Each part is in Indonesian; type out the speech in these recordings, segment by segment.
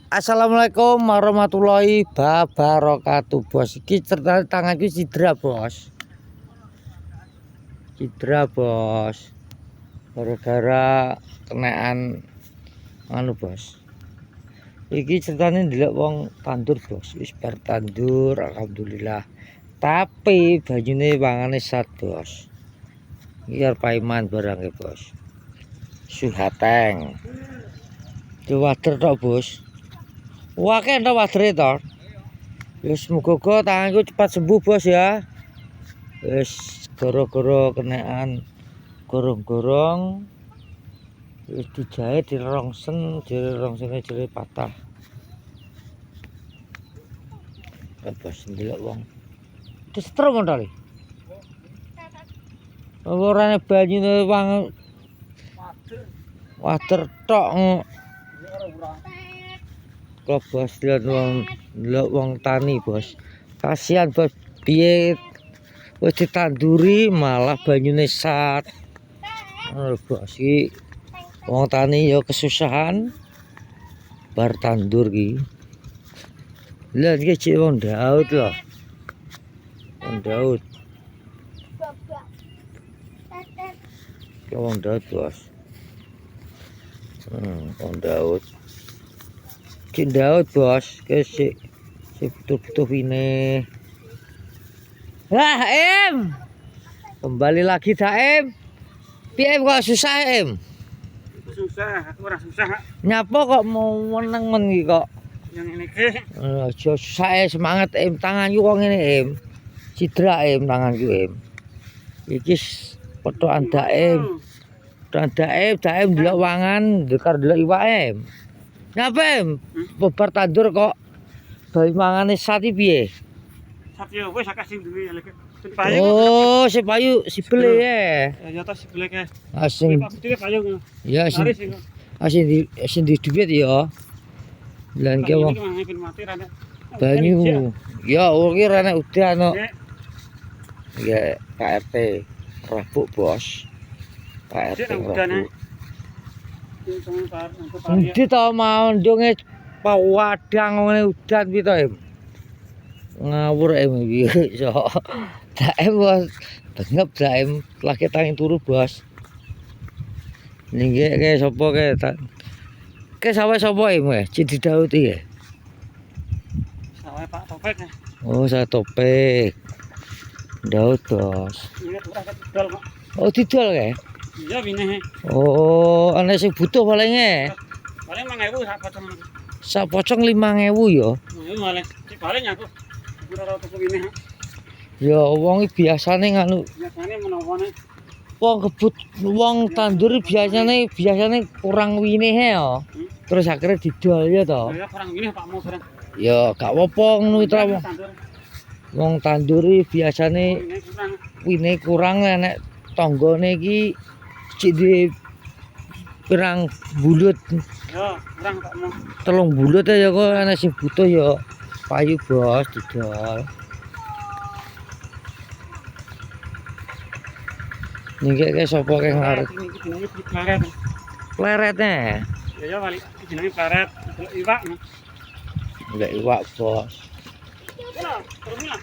Assalamualaikum warahmatullahi wabarakatuh, bos. Iki ceritane tanganku cedera, bos. Cedera, bos. Gara-gara kenaan anu, bos. Iki ceritane ndelok wong tandur, bos. Wis bar tandur, alhamdulillah. Tapi banyune wangane sat, bos. Iki arep paiman barang, bos. Suhateng. Diwader tok, bos. Wah, kan ada wadre to. Wis muga-muga tanganku cepat sembuh, bos ya. Wis gara-gara kenaan gorong-gorong wis dijahit dirongsen jere patah. Ya bos ndelok wong. Distro mondali. Orane banyune wang wader tok. Kok bos lihat wong tani, bos. Kasihan, bos. Piye wis ditanduri malah banyune sat. Bos iki wong tani ya kesusahan bar tandur iki. Lihat iki cek wong Daud lho. Wong Daud. Wong Daud, bos. Wong Daud. Cik Daud, bos, ke si butuh ini. Wah, Em. Kembali lagi dah, Em. Piye kok susah, Em? Susah, aku ora susah. Nyapa kok mau meneng iki kok? Yang ini ke. Aja susah, semangat, Em. Tanganku kok ngene, Em. Cedera, Em, tanganku, Em. Iki potokan Daem. Potokan Daem ndelok wangan, dekar ndelok iwak, Em. Ngapa, Em? Bar tandur kok bayi mangane sat iki piye? Sat yo wis kasih duwe lek. Oh, si payu sibele ya. Ya ta sibele ke. Asing. Payu. Ya asing di duit ya. Lan ke wong banyu. Ya oke rene udan kok. Ya KRT rabuk, bos. KRT rabuk. Endi to mau ndonge wadang ngene udan piye to, Em? Ngawur, Em iki iso. Daem bos, bengep Daem lagi tangi turu, bos. Ningge ke sapa ke? Ke sawe sapa, Em? Cidi Daud iki. Sawe Pak Topik. Oh, saya Topik. Daud, bos. Ini ora didol kok. Oh, didol ke? Iya wine. Oh, ana sing butuh palinge. Paling 5.000 sak pocong. Sak pocong 5.000 ya. Iya malah. Paling aku ora tuku wine. Ya wong iki biasane nganu. Biasane menawone. Wong tandur biasane kurang winehe ya. Terus akhirnya didol ya to. Ya kurang wine Pak mau barang. Ya gak apa-apa ngono to. Wong tanduri biasane wine kurang nek tanggane iki cek di pirang bulut. Ya, kurang Pak mau. 3 bulut ya kok ana sing butuh ya payu, bos, didol. Niki ke sapa ke ngarep? Iki jenenge pleret. Plerete. Ya wali jenenge pleret. Iwak. Enggak iwak, bos. Ora, terus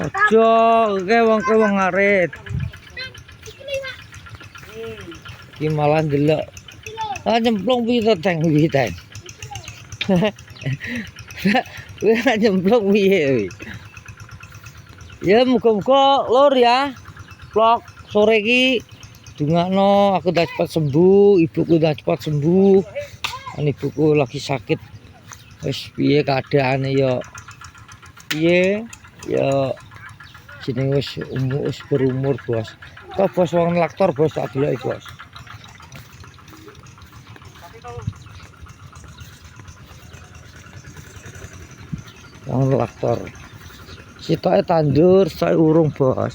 Aja ke wong ngarit. Iki malah ndelok. Ah nyemplung piye to, Teng? Piye, Teng? Wis nyemplung piye? Ya muga-muga lur ya. Vlog sore iki dungakno aku udah cepat sembuh, ibuku udah cepat sembuh. Kan ibuku lagi sakit. Wis piye keadaane ya? Piye? Ya jenenge wis berumur, bos. Kok bos wong laktor, bos, tak deloki, bos. Wong laktor. Sitoke tandur, saya urung, bos.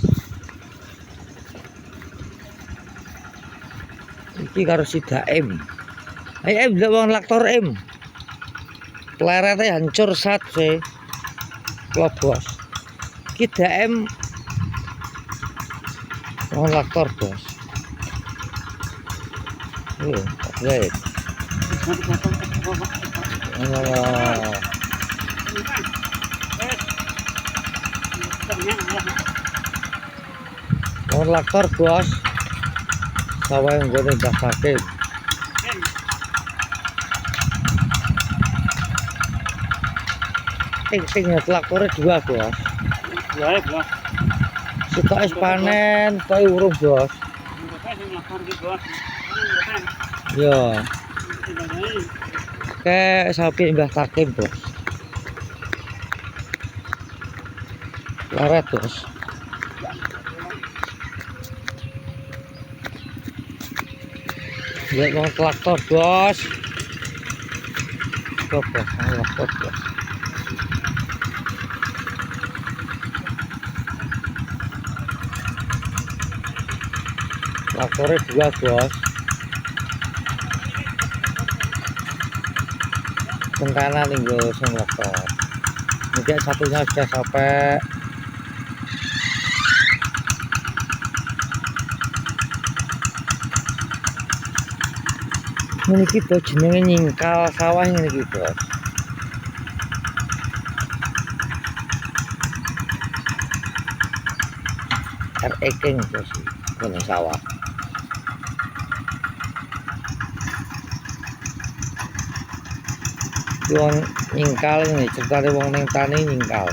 Iki karo si Daem. Ayo Em, wong laktor, Em. Plerete hancur sat se. Klop, bos. Iki Daem wong laktor, bos. Baik. Oh. Laktor bos, sawah yang gue udah sakit. Ting laktornya dua bos. Dua ya, bos. Suka es panen, tapi urung bos. Yo, kayak sapi Mbah Takim bos. Laret bos. Lihat mau traktor bos. Bos, traktor bos. Traktornya dua bos. Bentana nih bos yang traktor. Mungkin satunya sudah sampai. Ini kita jenenge nyingkal sawah ini gitu. Eking bos, ini sawah. Wong nyingkal ini ceritane wong ning tani nyingkal.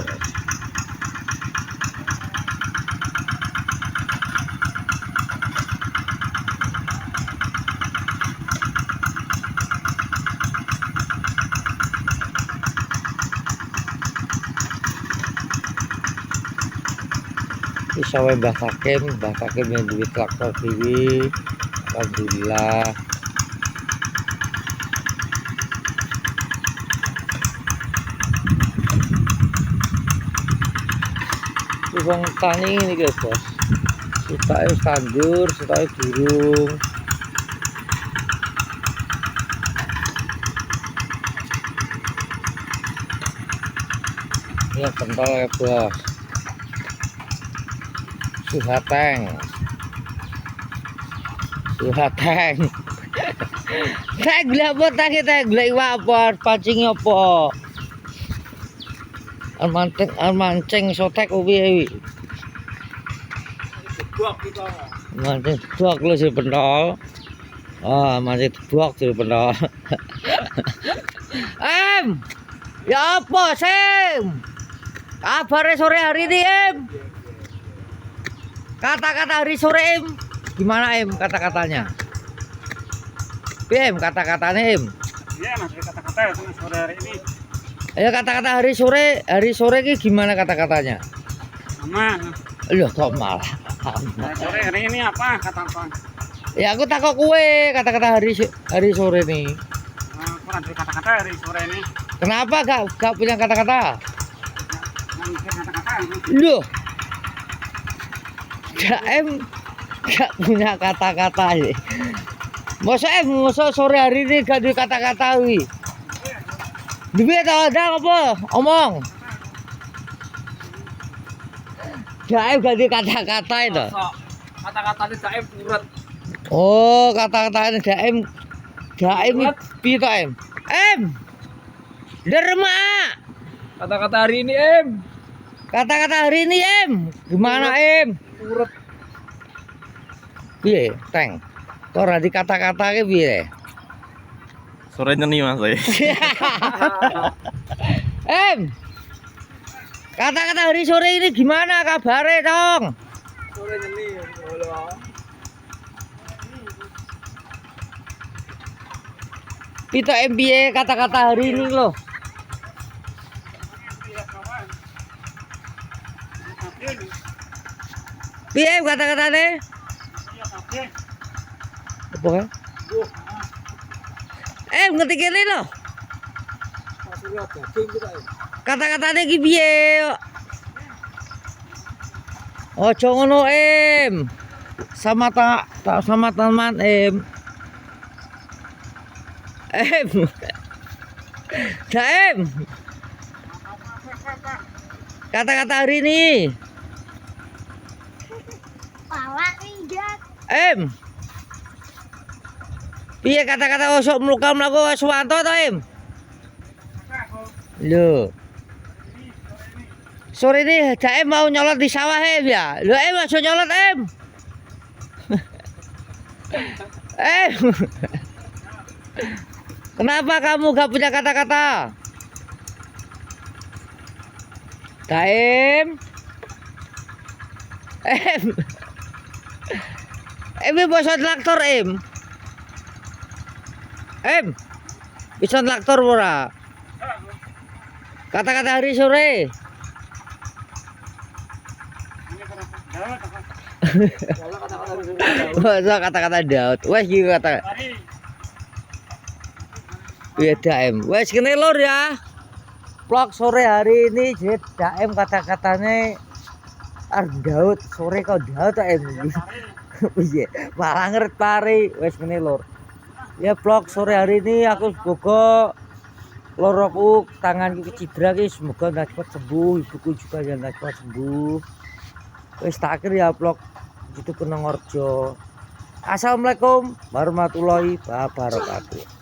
Sawah Mbah Takim yang duit traktor dewi. Alhamdulillah. Wong tani ini guys bos. Sutake tandur, sutake burung. Ini kental ya bos. Suhateng. Saya gula apa tadi teh gula iwak apa pancing apa? Mancing sotek ubi. Mancing buak lu sih pentol. Oh, mancing buak sih pentol. Ya apa Sem? Kabarnya sore hari ini Kata-kata hari sore gimana kata-katanya? Kata-katanya Iya, Mas, kata-kata ya sore hari ini. Ayo kata-kata hari sore ini gimana kata-katanya? Aman. Loh kok malah. Sore hari ini apa kata-kata? Ya aku takut kue kata-kata hari sore nih. Kurang dari kata-kata hari sore ini. Kenapa gak punya kata-kata? Kata-kata. Loh. Gak punya kata-kata ya. Masa sore hari ini gak ada kata-kata wi. Duit ada apa? Omong. Gak ada kata-kata itu. Kata-katanya Jaim urut. Oh, kata-katanya Jaim pita Derma. Kata-kata hari ini Kata-kata hari ini gimana urut. Piye, Teng? Kok ora di kata-kata ke piye? Sore nyeni Mas. Kata-kata hari sore ini gimana kabarnya, Tong? Sore nyeni. Pita piye kata-kata hari ini loh. Piye kata-katane? Apa kan? Ngerti kene lho. Kata-katane iki piye? Ojo ngono sama teman Daem. Kata-kata hari ini. Piye kata-kata osok mluka mlaku Suwanto to, Lho. Sore ini Jaim mau nyolot di sawah Em ya? Lho Em masuk nyolot Em. Em. Kenapa kamu gak punya kata-kata? Jaim. Em. Em bisa traktor Em. Em. Bisa traktor ora? Kata-kata hari sore. Masa kata-kata Daud. Wes iki kata. Beda Em. Wes kene lur ya. Vlog sore hari ini jadi Daem kata-katanya Daud sore kau Daud Em. Piye? Malah ngeret pare. Wes kene lur. Ya vlog sore hari ini aku semoga loroku tanganku kecidra ki semoga ndak cepat sembuh, ibuku juga yang ndak cepat sembuh. Wis tak akhir ya vlog YouTube Kenongorjo. Assalamualaikum warahmatullahi wabarakatuh.